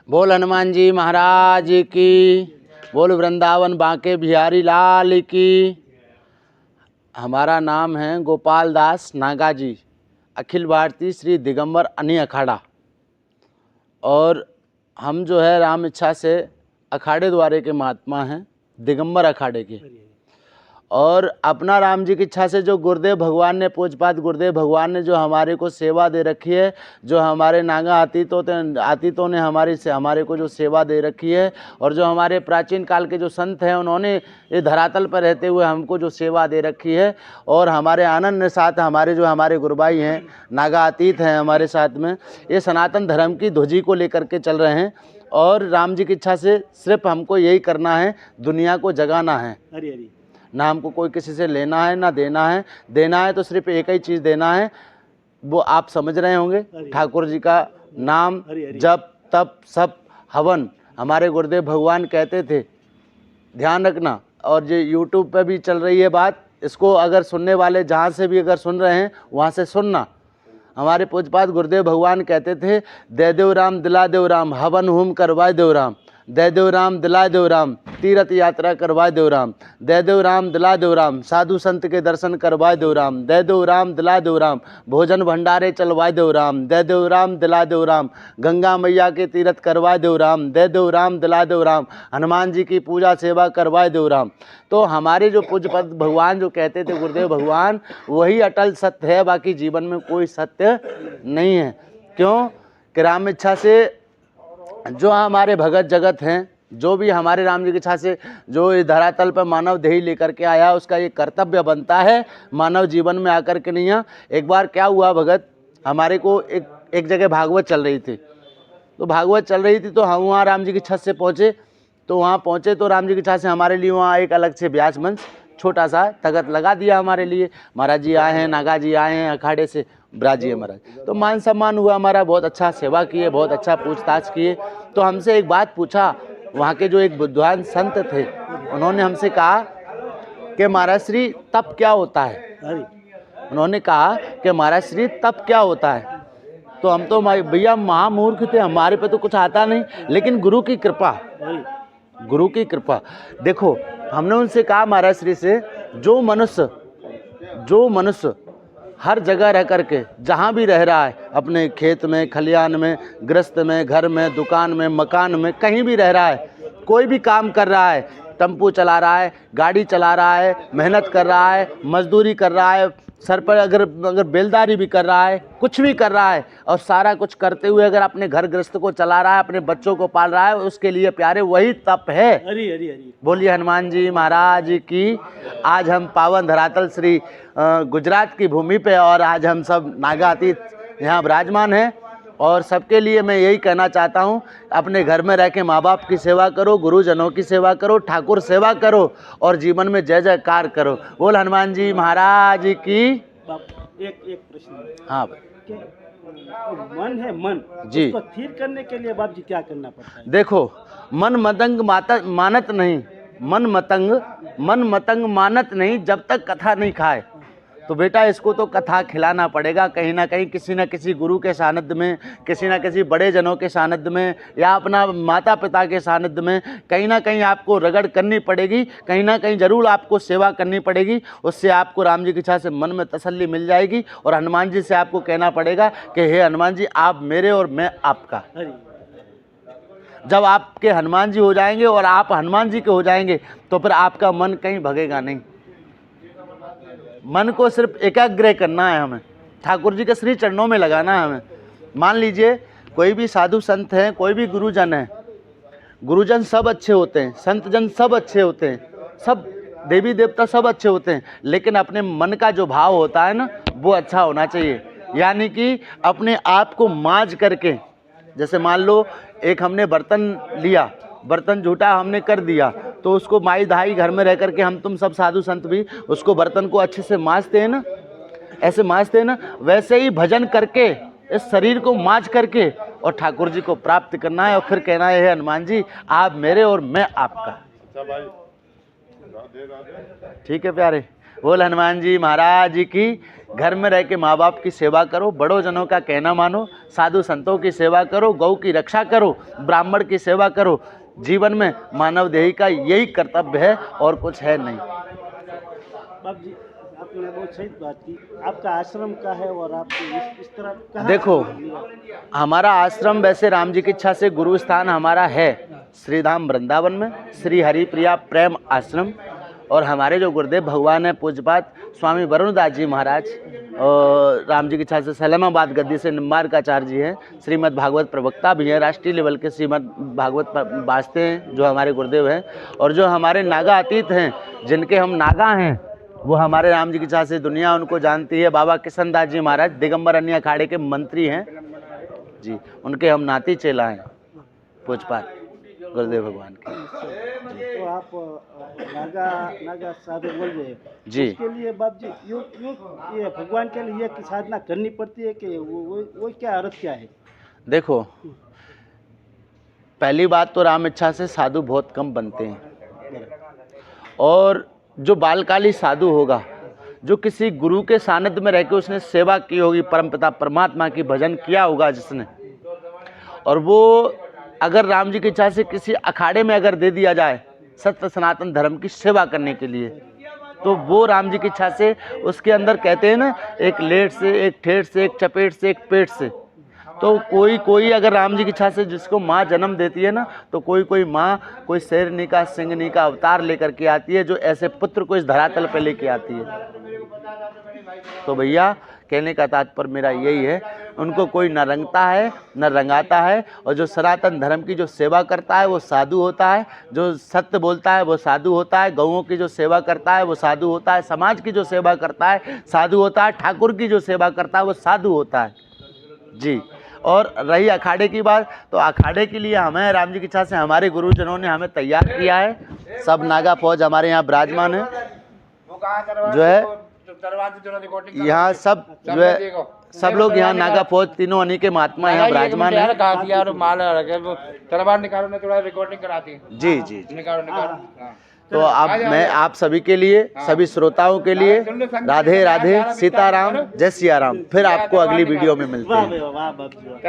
बोल हनुमान जी महाराज की, बोल वृंदावन बांके बिहारी लाल की। हमारा नाम है गोपाल दास नागा जी, अखिल भारतीय श्री दिगंबर अनी अखाड़ा। और हम जो है राम इच्छा से अखाड़े द्वारे के महात्मा हैं, दिगंबर अखाड़े के। और अपना राम जी की इच्छा से जो गुरुदेव भगवान ने, पूज्यपाद गुरुदेव भगवान ने जो हमारे को सेवा दे रखी है, जो हमारे नागा अतीतों ने हमारे को जो सेवा दे रखी है, और जो हमारे प्राचीन काल के जो संत हैं उन्होंने ये धरातल पर रहते हुए हमको जो सेवा दे रखी है, और हमारे आनंद साथ हमारे गुरुभाई हैं, नागा अतीत हैं हमारे साथ में, ये सनातन धर्म की ध्वजी को लेकर के चल रहे हैं। और राम जी की इच्छा से सिर्फ हमको यही करना है, दुनिया को जगाना है। ना हमको कोई किसी से लेना है ना देना है। देना है तो सिर्फ एक ही चीज़ देना है, वो आप समझ रहे होंगे, ठाकुर जी का नाम, जप तप सब हवन। हमारे गुरुदेव भगवान कहते थे, ध्यान रखना। और ये यूट्यूब पे भी चल रही है बात, इसको अगर सुनने वाले जहाँ से भी अगर सुन रहे हैं वहाँ से सुनना। हमारे पूज्यपाद गुरुदेव भगवान कहते थे, दे देव राम दिला देव राम, हवन होम करवाए देव राम, दे देव राम दिला देव राम, तीर्थ यात्रा करवाए देव राम, दे देव राम दिला देव राम, साधु संत के दर्शन करवाए देव राम, दे देव राम दिला देव राम, भोजन भंडारे चलवाए देव राम, दे देव राम दिला देव राम, गंगा मैया के तीर्थ करवाए देव राम, दे देव राम दिला देव राम, हनुमान जी की पूजा सेवा करवाए देव राम। तो हमारे जो पूज्यपाद भगवान जो कहते थे गुरुदेव भगवान, वही अटल सत्य है, बाकी जीवन में कोई सत्य नहीं है। क्यों कि राम इच्छा से जो हमारे भगत जगत हैं, जो भी हमारे राम जी की इच्छा से जो इस धरातल पर मानव देही लेकर के आया, उसका ये कर्तव्य बनता है मानव जीवन में आकर के नहीं है। एक बार क्या हुआ भगत, हमारे को एक जगह भागवत चल रही थी, तो भागवत चल रही थी तो हम वहाँ राम जी की छत से पहुँचे। तो वहाँ पहुँचे तो राम जी की इच्छा से हमारे लिए वहाँ एक अलग से ब्याज मंच छोटा सा तगत लगा दिया हमारे लिए। महाराज जी आए हैं, नागा जी आए हैं अखाड़े से, ब्राजी महाराज, तो मान सम्मान हुआ हमारा, बहुत अच्छा सेवा किए, बहुत अच्छा पूछताछ किए। तो हमसे एक बात पूछा, वहाँ के जो एक बुद्धिमान संत थे, उन्होंने हमसे कहा कि महाराज श्री तप क्या होता है। उन्होंने कहा कि महाराज श्री तप क्या होता है। तो हम तो भैया महामूर्ख थे, हमारे पे तो कुछ आता नहीं, लेकिन गुरु की कृपा, गुरु की कृपा। देखो हमने उनसे कहा महाराज श्री से, जो मनुष्य हर जगह रह करके जहाँ भी रह रहा है, अपने खेत में, खलियान में, गृहस्थ में, घर में, दुकान में, मकान में, कहीं भी रह रहा है, कोई भी काम कर रहा है, टेम्पो चला रहा है, गाड़ी चला रहा है, मेहनत कर रहा है, मजदूरी कर रहा है, सर पर अगर बेलदारी भी कर रहा है, कुछ भी कर रहा है, और सारा कुछ करते हुए अगर अपने घर गृहस्थ को चला रहा है, अपने बच्चों को पाल रहा है, उसके लिए प्यारे वही तप है। बोलिए हनुमान जी महाराज की। आज हम पावन धरातल श्री गुजरात की भूमि पे, और आज हम सब नागा अतीत यहाँ विराजमान हैं। और सबके लिए मैं यही कहना चाहता हूँ, अपने घर में रह के माँ बाप की सेवा करो, गुरुजनों की सेवा करो, ठाकुर सेवा करो, और जीवन में जय जयकार करो। बोल हनुमान जी महाराज की। एक प्रश्न। हाँ मन है, मन जी, उसको स्थिर करने के लिए बाप जी क्या करना पड़ता है? देखो, मन मतंग मानत नहीं, मन मतंग मानत नहीं जब तक कथा नहीं खाए। तो बेटा इसको तो कथा खिलाना पड़ेगा, कहीं ना कहीं किसी न किसी गुरु के सानिध्य में, किसी न किसी बड़े जनों के सानिध्य में, या अपना माता पिता के सानिध्य में, कहीं ना कहीं आपको रगड़ करनी पड़ेगी, कहीं ना कहीं जरूर आपको सेवा करनी पड़ेगी। उससे आपको राम जी की इच्छा से मन में तसल्ली मिल जाएगी। और हनुमान जी से आपको कहना पड़ेगा कि हे हनुमान जी, आप मेरे और मैं आपका। जब आपके हनुमान जी हो जाएंगे और आप हनुमान जी के हो जाएंगे, तो फिर आपका मन कहीं भगेगा नहीं। मन को सिर्फ एकाग्र करना है हमें, ठाकुर जी के श्री चरणों में लगाना है हमें। मान लीजिए कोई भी साधु संत हैं, कोई भी गुरुजन है, गुरुजन सब अच्छे होते हैं, संत जन सब अच्छे होते हैं, सब देवी देवता सब अच्छे होते हैं, लेकिन अपने मन का जो भाव होता है ना, वो अच्छा होना चाहिए। यानी कि अपने आप को मांझ करके, जैसे मान लो एक हमने बर्तन लिया, बर्तन झूठा हमने कर दिया, तो उसको माई धाई घर में रह करके हम तुम सब साधु संत भी उसको बर्तन को अच्छे से मांजते हैं ना, ऐसे मांजते हैं ना, वैसे ही भजन करके इस शरीर को मांझ करके और ठाकुर जी को प्राप्त करना है। और फिर कहना है, हनुमान जी आप मेरे और मैं आपका। ठीक है प्यारे, बोल हनुमान जी महाराज की। घर में रह के माँ बाप की सेवा करो, बड़ों जनों का कहना मानो, साधु संतों की सेवा करो, गौ की रक्षा करो, ब्राह्मण की सेवा करो। जीवन में मानव देही का यही कर्तव्य है और कुछ है नहीं। बाप जी आपने बहुत सही बात की। आपका आश्रम का है और आप इस तरह कहाँ देखो, लिया? हमारा आश्रम वैसे राम जी की इच्छा से गुरु स्थान हमारा है श्रीधाम वृंदावन में, श्री हरिप्रिया प्रेम आश्रम। और हमारे जो गुरुदेव भगवान है पूज्यपात स्वामी वरुणदास जी महाराज, और राम जी की इच्छा से सलेमाबाद गद्दी से निम्बारकाचार्य जी हैं, श्रीमद् भागवत प्रवक्ता भी हैं, राष्ट्रीय लेवल के श्रीमद् भागवत वास्ते हैं जो हमारे गुरुदेव हैं। और जो हमारे नागा अतीत हैं, जिनके हम नागा हैं, वो हमारे राम जी की इच्छा से दुनिया उनको जानती है। बाबा किशन दास जी महाराज दिगंबर अन्य अखाड़े के मंत्री हैं जी, उनके हम नाती चेला हैं पूज्यपात गुरुदेव भगवान के। तो आप नागा साधु बोल रहे हैं जी। उसके लिए बाप जी यूँ ये भगवान के लिए की साधना करनी पड़ती है कि वो क्या अर्थ क्या है? देखो, पहली बात तो राम इच्छा से साधु बहुत कम बनते हैं, और जो बालकाली साधु होगा, जो किसी गुरु के सानिध्य में रहकर उसने सेवा की होगी, परमपिता परमात्मा की भजन किया होगा जिसने, और वो अगर राम जी की इच्छा से किसी अखाड़े में अगर दे दिया जाए सत्य सनातन धर्म की सेवा करने के लिए, तो वो राम जी की इच्छा से उसके अंदर कहते हैं ना, एक लेट से, एक ठेठ से, एक चपेट से, एक पेट से। तो कोई अगर राम जी की इच्छा से जिसको माँ जन्म देती है ना, तो कोई माँ कोई शेरनी का सिंहनी का अवतार लेकर के आती है, जो ऐसे पुत्र को इस धरातल पे लेके आती है। तो भैया कहने का तात्पर्य मेरा यही है, उनको कोई न रंगता है न रंगाता है, और जो सनातन धर्म की जो सेवा करता है वो साधु होता है, जो सत्य बोलता है वो साधु होता है, गौओं की जो सेवा करता है वो साधु होता है, समाज की जो सेवा करता है साधु होता है, ठाकुर की जो सेवा करता है वो साधु होता है जी। और रही अखाड़े की बात, तो अखाड़े के लिए हमें राम जी की इच्छा से हमारे गुरुजनों ने हमें तैयार किया है। सब नागा फौज हमारे यहाँ विराजमान है, जो है यहाँ सब जो है सब लोग यहाँ नागा फौज तीनों अनी के महात्मा यहाँ विराजमान है। तलवार निकालो, थोड़ा रिकॉर्डिंग कराती जी जी जी। निकालो। तो अब मैं आप सभी के लिए, सभी श्रोताओं के लिए राधे राधे, सीताराम, जय सिया राम। फिर आपको अगली वीडियो में मिलते हैं। वाह वाह बाप जी वाह।